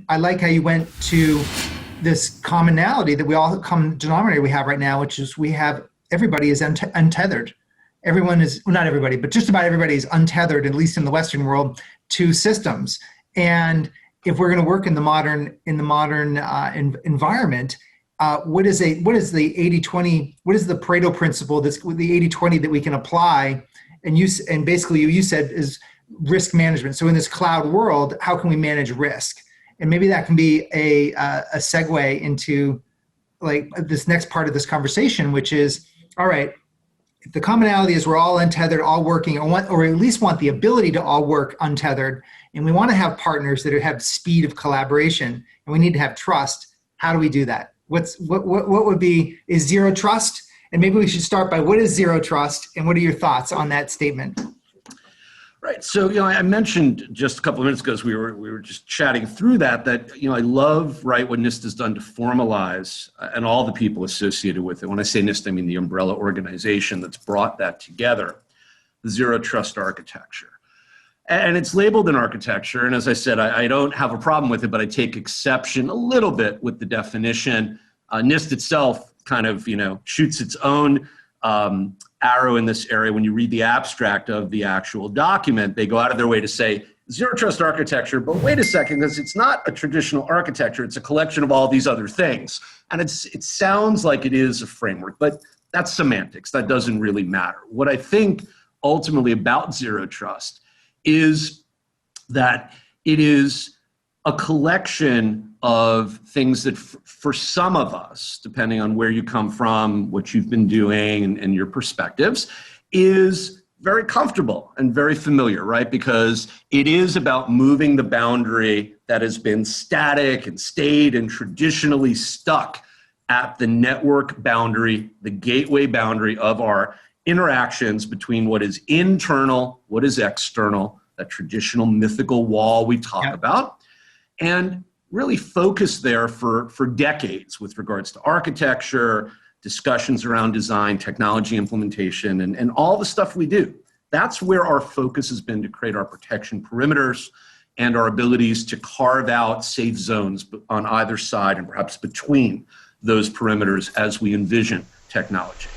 I like how you went to this commonality that we all common denominator we have right now, which is everybody is untethered. Everyone is, well, not everybody, but just about everybody is untethered, at least in the Western world, to systems. And if we're going to work in the modern environment, what is the 80-20? What is the Pareto principle? That's the 80-20 that we can apply and basically you said is risk management. So in this cloud world, how can we manage risk? And maybe that can be a segue into like this next part of this conversation, which is, all right, if the commonality is we're all untethered, all working, or at least want the ability to all work untethered, and we want to have partners that have speed of collaboration, and we need to have trust, how do we do that? What would be, is zero trust? And maybe we should start by what is zero trust, and what are your thoughts on that statement? Right. So, I mentioned just a couple of minutes ago as we were just chatting through that I love, right, what NIST has done to formalize and all the people associated with it. When I say NIST, I mean the umbrella organization that's brought that together, the zero trust architecture. And it's labeled an architecture. And as I said, I don't have a problem with it, but I take exception a little bit with the definition. NIST itself kind of, shoots its own arrow in this area. When you read the abstract of the actual document, they go out of their way to say zero trust architecture, but wait a second, because it's not a traditional architecture, it's a collection of all these other things. And it sounds like it is a framework, but that's semantics. That doesn't really matter. What I think ultimately about zero trust is that it is a collection of things that for some of us, depending on where you come from, what you've been doing and your perspectives, is very comfortable and very familiar, right? Because it is about moving the boundary that has been static and stayed and traditionally stuck at the network boundary, the gateway boundary of our interactions between what is internal, what is external, that traditional mythical wall we talk about, and really focus there for decades with regards to architecture, discussions around design, technology implementation, and all the stuff we do. That's where our focus has been to create our protection perimeters and our abilities to carve out safe zones on either side and perhaps between those perimeters as we envision technology.